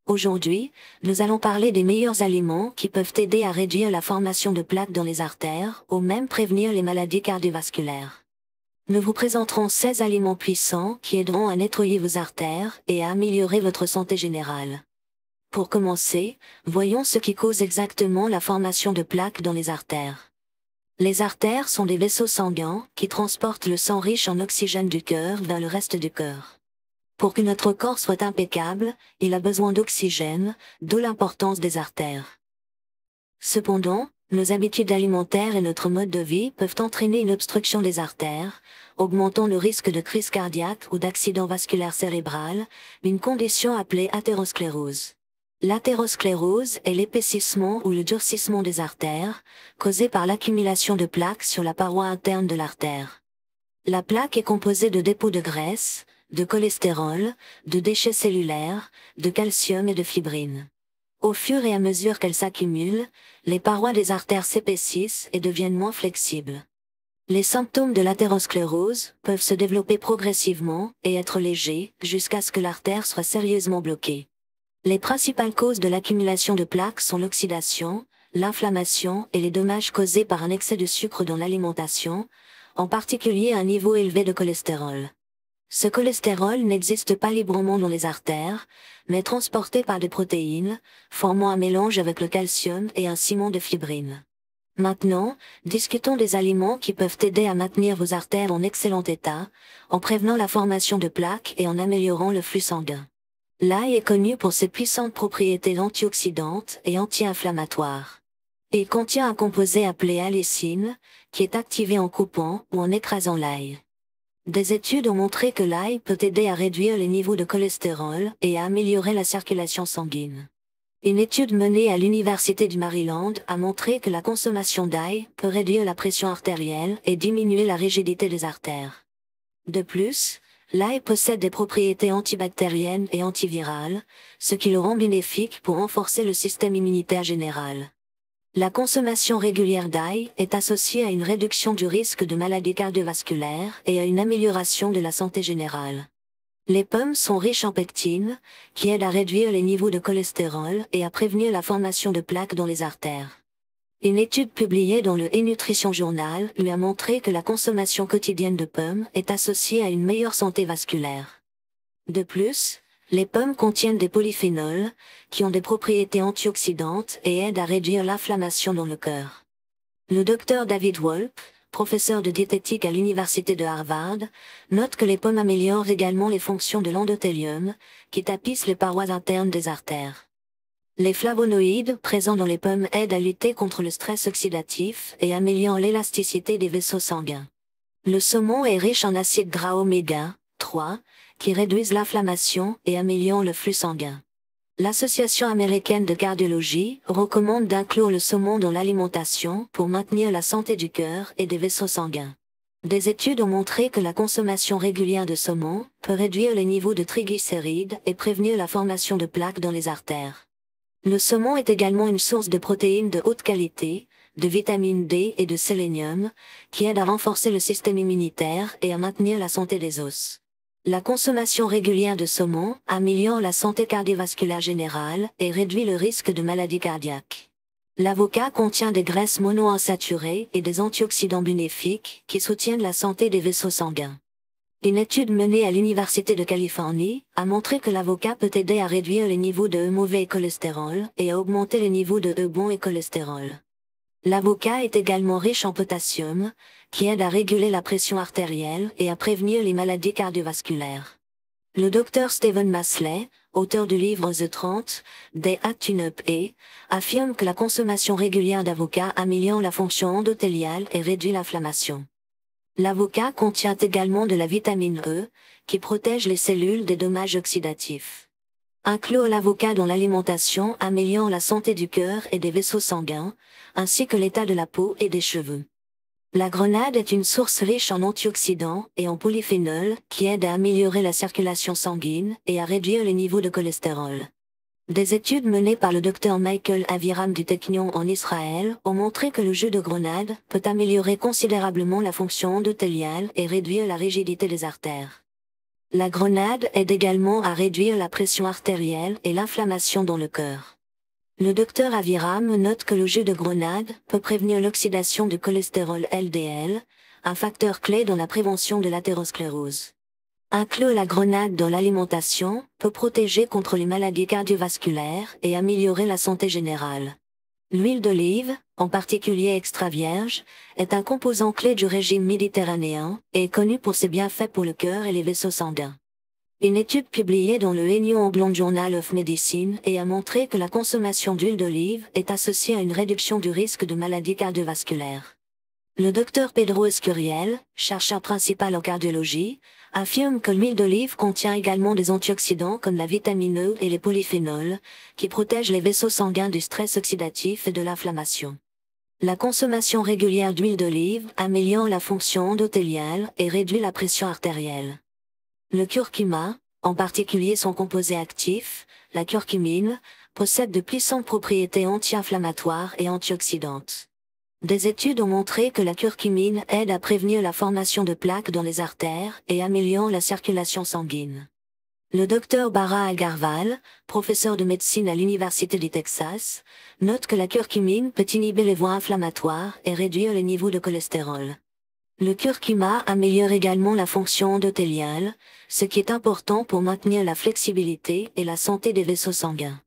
Aujourd'hui, nous allons parler des meilleurs aliments qui peuvent aider à réduire la formation de plaques dans les artères, ou même prévenir les maladies cardiovasculaires. Nous vous présenterons 16 aliments puissants qui aideront à nettoyer vos artères et à améliorer votre santé générale. Pour commencer, voyons ce qui cause exactement la formation de plaques dans les artères. Les artères sont des vaisseaux sanguins qui transportent le sang riche en oxygène du cœur vers le reste du corps. Pour que notre corps soit impeccable, il a besoin d'oxygène, d'où l'importance des artères. Cependant, nos habitudes alimentaires et notre mode de vie peuvent entraîner une obstruction des artères, augmentant le risque de crise cardiaque ou d'accident vasculaire cérébral, une condition appelée athérosclérose. L'athérosclérose est l'épaississement ou le durcissement des artères, causé par l'accumulation de plaques sur la paroi interne de l'artère. La plaque est composée de dépôts de graisse, de cholestérol, de déchets cellulaires, de calcium et de fibrine. Au fur et à mesure qu'elles s'accumulent, les parois des artères s'épaississent et deviennent moins flexibles. Les symptômes de l'athérosclérose peuvent se développer progressivement et être légers jusqu'à ce que l'artère soit sérieusement bloquée. Les principales causes de l'accumulation de plaques sont l'oxydation, l'inflammation et les dommages causés par un excès de sucre dans l'alimentation, en particulier un niveau élevé de cholestérol. Ce cholestérol n'existe pas librement dans les artères, mais est transporté par des protéines, formant un mélange avec le calcium et un ciment de fibrine. Maintenant, discutons des aliments qui peuvent aider à maintenir vos artères en excellent état, en prévenant la formation de plaques et en améliorant le flux sanguin. L'ail est connu pour ses puissantes propriétés antioxydantes et anti-inflammatoires. Il contient un composé appelé allicine, qui est activé en coupant ou en écrasant l'ail. Des études ont montré que l'ail peut aider à réduire les niveaux de cholestérol et à améliorer la circulation sanguine. Une étude menée à l'Université du Maryland a montré que la consommation d'ail peut réduire la pression artérielle et diminuer la rigidité des artères. De plus, l'ail possède des propriétés antibactériennes et antivirales, ce qui le rend bénéfique pour renforcer le système immunitaire général. La consommation régulière d'ail est associée à une réduction du risque de maladies cardiovasculaires et à une amélioration de la santé générale. Les pommes sont riches en pectine, qui aide à réduire les niveaux de cholestérol et à prévenir la formation de plaques dans les artères. Une étude publiée dans le eNutrition Journal lui a montré que la consommation quotidienne de pommes est associée à une meilleure santé vasculaire. De plus, les pommes contiennent des polyphénols, qui ont des propriétés antioxydantes et aident à réduire l'inflammation dans le cœur. Le docteur David Wolpe, professeur de diététique à l'université de Harvard, note que les pommes améliorent également les fonctions de l'endothélium, qui tapissent les parois internes des artères. Les flavonoïdes présents dans les pommes aident à lutter contre le stress oxydatif et améliorent l'élasticité des vaisseaux sanguins. Le saumon est riche en acides gras oméga 3, qui réduisent l'inflammation et améliorent le flux sanguin. L'Association américaine de cardiologie recommande d'inclure le saumon dans l'alimentation pour maintenir la santé du cœur et des vaisseaux sanguins. Des études ont montré que la consommation régulière de saumon peut réduire les niveaux de triglycérides et prévenir la formation de plaques dans les artères. Le saumon est également une source de protéines de haute qualité, de vitamine D et de sélénium, qui aident à renforcer le système immunitaire et à maintenir la santé des os. La consommation régulière de saumon améliore la santé cardiovasculaire générale et réduit le risque de maladies cardiaques. L'avocat contient des graisses monoinsaturées et des antioxydants bénéfiques qui soutiennent la santé des vaisseaux sanguins. Une étude menée à l'Université de Californie a montré que l'avocat peut aider à réduire les niveaux de E mauvais et cholestérol et à augmenter les niveaux de E bon et cholestérol. L'avocat est également riche en potassium, qui aide à réguler la pression artérielle et à prévenir les maladies cardiovasculaires. Le docteur Stephen Masley, auteur du livre The 30 Day at Tune-Up, affirme que la consommation régulière d'avocat améliore la fonction endothéliale et réduit l'inflammation. L'avocat contient également de la vitamine E, qui protège les cellules des dommages oxydatifs. Inclure l'avocat dans l'alimentation améliore la santé du cœur et des vaisseaux sanguins, ainsi que l'état de la peau et des cheveux. La grenade est une source riche en antioxydants et en polyphénols qui aident à améliorer la circulation sanguine et à réduire les niveaux de cholestérol. Des études menées par le Dr Michael Aviram du Technion en Israël ont montré que le jus de grenade peut améliorer considérablement la fonction endothéliale et réduire la rigidité des artères. La grenade aide également à réduire la pression artérielle et l'inflammation dans le cœur. Le docteur Aviram note que le jus de grenade peut prévenir l'oxydation du cholestérol LDL, un facteur clé dans la prévention de l'athérosclérose. Inclure la grenade dans l'alimentation peut protéger contre les maladies cardiovasculaires et améliorer la santé générale. L'huile d'olive, en particulier extra vierge, est un composant clé du régime méditerranéen et est connu pour ses bienfaits pour le cœur et les vaisseaux sanguins. Une étude publiée dans le New England Journal of Medicine a montré que la consommation d'huile d'olive est associée à une réduction du risque de maladies cardiovasculaires. Le docteur Pedro Escuriel, chercheur principal en cardiologie, affirme que l'huile d'olive contient également des antioxydants comme la vitamine E et les polyphénols, qui protègent les vaisseaux sanguins du stress oxydatif et de l'inflammation. La consommation régulière d'huile d'olive améliore la fonction endothéliale et réduit la pression artérielle. Le curcuma, en particulier son composé actif, la curcumine, possède de puissantes propriétés anti-inflammatoires et antioxydantes. Des études ont montré que la curcumine aide à prévenir la formation de plaques dans les artères et améliore la circulation sanguine. Le docteur Bara Agarwal, professeur de médecine à l'Université du Texas, note que la curcumine peut inhiber les voies inflammatoires et réduire les niveaux de cholestérol. Le curcuma améliore également la fonction endothéliale, ce qui est important pour maintenir la flexibilité et la santé des vaisseaux sanguins.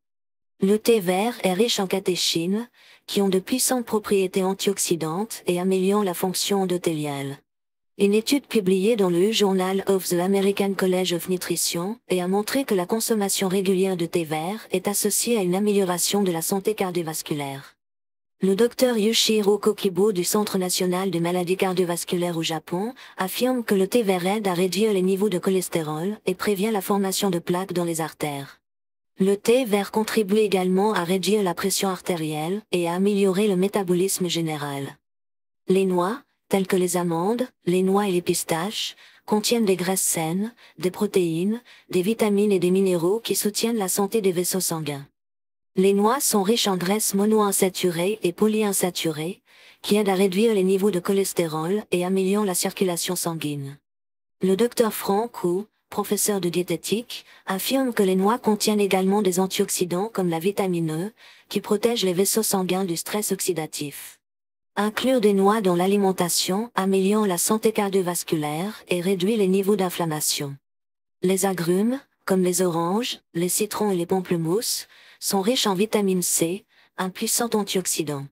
Le thé vert est riche en catéchines, qui ont de puissantes propriétés antioxydantes et améliorent la fonction endothéliale. Une étude publiée dans le Journal of the American College of Nutrition a montré que la consommation régulière de thé vert est associée à une amélioration de la santé cardiovasculaire. Le docteur Yushiro Kokibo du Centre national des maladies cardiovasculaires au Japon affirme que le thé vert aide à réduire les niveaux de cholestérol et prévient la formation de plaques dans les artères. Le thé vert contribue également à réduire la pression artérielle et à améliorer le métabolisme général. Les noix, telles que les amandes, les noix et les pistaches, contiennent des graisses saines, des protéines, des vitamines et des minéraux qui soutiennent la santé des vaisseaux sanguins. Les noix sont riches en graisses monoinsaturées et polyinsaturées, qui aident à réduire les niveaux de cholestérol et améliorent la circulation sanguine. Le docteur Frank Wu, professeur de diététique, affirme que les noix contiennent également des antioxydants comme la vitamine E, qui protègent les vaisseaux sanguins du stress oxydatif. Inclure des noix dans l'alimentation améliore la santé cardiovasculaire et réduit les niveaux d'inflammation. Les agrumes, comme les oranges, les citrons et les pamplemousses, sont riches en vitamine C, un puissant antioxydant.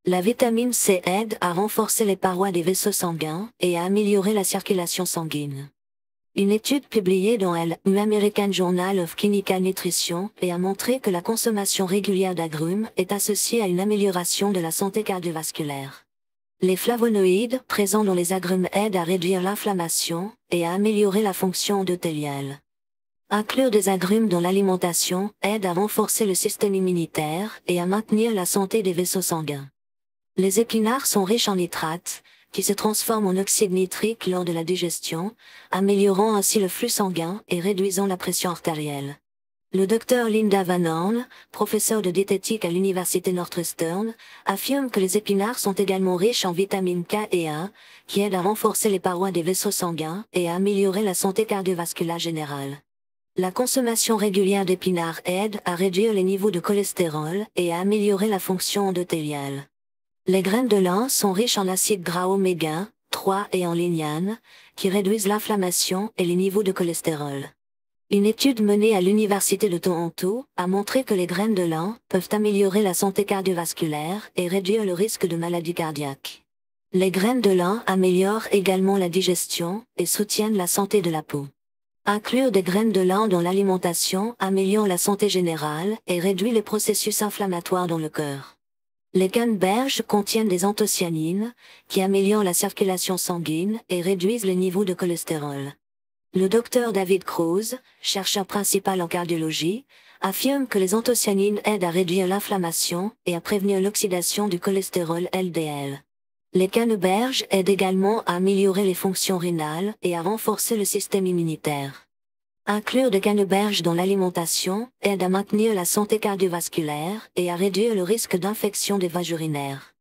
La vitamine C aide à renforcer les parois des vaisseaux sanguins et à améliorer la circulation sanguine. Une étude publiée dans le American Journal of Clinical Nutrition a montré que la consommation régulière d'agrumes est associée à une amélioration de la santé cardiovasculaire. Les flavonoïdes présents dans les agrumes aident à réduire l'inflammation et à améliorer la fonction endothéliale. Inclure des agrumes dans l'alimentation aide à renforcer le système immunitaire et à maintenir la santé des vaisseaux sanguins. Les épinards sont riches en nitrates, qui se transforment en oxyde nitrique lors de la digestion, améliorant ainsi le flux sanguin et réduisant la pression artérielle. Le docteur Linda Van Horn, professeur de diététique à l'université Northwestern, affirme que les épinards sont également riches en vitamines K et A, qui aident à renforcer les parois des vaisseaux sanguins et à améliorer la santé cardiovasculaire générale. La consommation régulière d'épinards aide à réduire les niveaux de cholestérol et à améliorer la fonction endothéliale. Les graines de lin sont riches en acides gras oméga 3 et en lignane, qui réduisent l'inflammation et les niveaux de cholestérol. Une étude menée à l'Université de Toronto a montré que les graines de lin peuvent améliorer la santé cardiovasculaire et réduire le risque de maladies cardiaques. Les graines de lin améliorent également la digestion et soutiennent la santé de la peau. Inclure des graines de lin dans l'alimentation améliore la santé générale et réduit les processus inflammatoires dans le cœur. Les canneberges contiennent des anthocyanines, qui améliorent la circulation sanguine et réduisent les niveaux de cholestérol. Le docteur David Kruse, chercheur principal en cardiologie, affirme que les anthocyanines aident à réduire l'inflammation et à prévenir l'oxydation du cholestérol LDL. Les canneberges aident également à améliorer les fonctions rénales et à renforcer le système immunitaire. Inclure des canneberges dans l'alimentation aide à maintenir la santé cardiovasculaire et à réduire le risque d'infection des voies urinaires.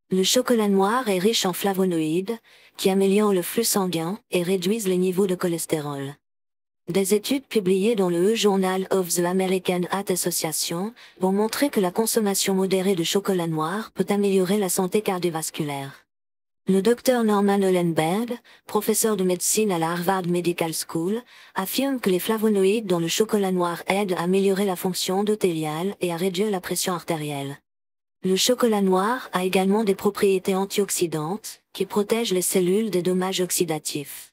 Le chocolat noir est riche en flavonoïdes, qui améliorent le flux sanguin et réduisent les niveaux de cholestérol. Des études publiées dans le Journal of the American Heart Association vont montrer que la consommation modérée de chocolat noir peut améliorer la santé cardiovasculaire. Le docteur Norman Hollenberg, professeur de médecine à la Harvard Medical School, affirme que les flavonoïdes dans le chocolat noir aident à améliorer la fonction endothéliale et à réduire la pression artérielle. Le chocolat noir a également des propriétés antioxydantes, qui protègent les cellules des dommages oxydatifs.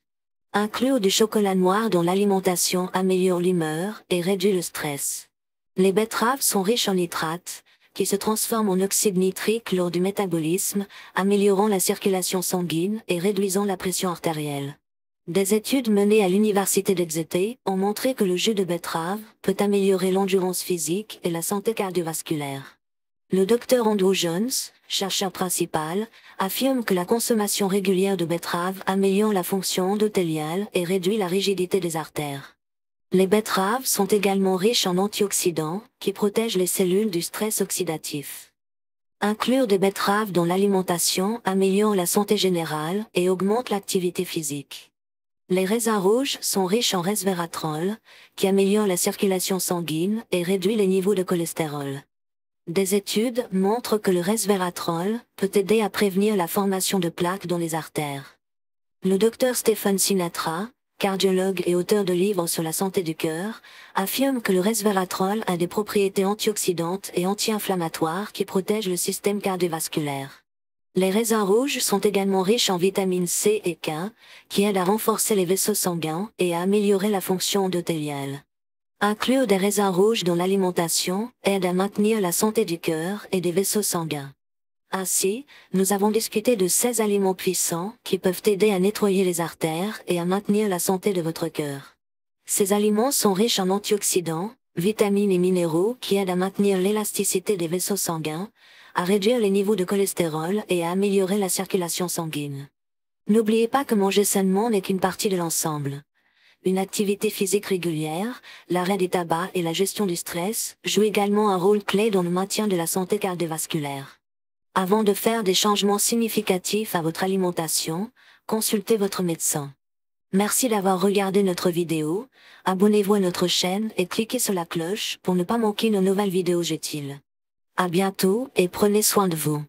Inclure du chocolat noir dans l'alimentation améliore l'humeur et réduit le stress. Les betteraves sont riches en nitrates, qui se transforment en oxyde nitrique lors du métabolisme, améliorant la circulation sanguine et réduisant la pression artérielle. Des études menées à l'université d'Exeter ont montré que le jus de betterave peut améliorer l'endurance physique et la santé cardiovasculaire. Le Dr Andrew Jones, chercheur principal, affirme que la consommation régulière de betterave améliore la fonction endothéliale et réduit la rigidité des artères. Les betteraves sont également riches en antioxydants, qui protègent les cellules du stress oxydatif. Inclure des betteraves dans l'alimentation améliore la santé générale et augmente l'activité physique. Les raisins rouges sont riches en resveratrol, qui améliore la circulation sanguine et réduit les niveaux de cholestérol. Des études montrent que le resveratrol peut aider à prévenir la formation de plaques dans les artères. Le Dr Stephen Sinatra, cardiologue et auteur de livres sur la santé du cœur, affirme que le resveratrol a des propriétés antioxydantes et anti-inflammatoires qui protègent le système cardiovasculaire. Les raisins rouges sont également riches en vitamines C et K, qui aident à renforcer les vaisseaux sanguins et à améliorer la fonction endothéliale. Inclure des raisins rouges dans l'alimentation aide à maintenir la santé du cœur et des vaisseaux sanguins. Ainsi, nous avons discuté de 16 aliments puissants qui peuvent aider à nettoyer les artères et à maintenir la santé de votre cœur. Ces aliments sont riches en antioxydants, vitamines et minéraux qui aident à maintenir l'élasticité des vaisseaux sanguins, à réduire les niveaux de cholestérol et à améliorer la circulation sanguine. N'oubliez pas que manger sainement n'est qu'une partie de l'ensemble. Une activité physique régulière, l'arrêt des tabacs et la gestion du stress jouent également un rôle clé dans le maintien de la santé cardiovasculaire. Avant de faire des changements significatifs à votre alimentation, consultez votre médecin. Merci d'avoir regardé notre vidéo, abonnez-vous à notre chaîne et cliquez sur la cloche pour ne pas manquer nos nouvelles vidéos utiles. À bientôt et prenez soin de vous.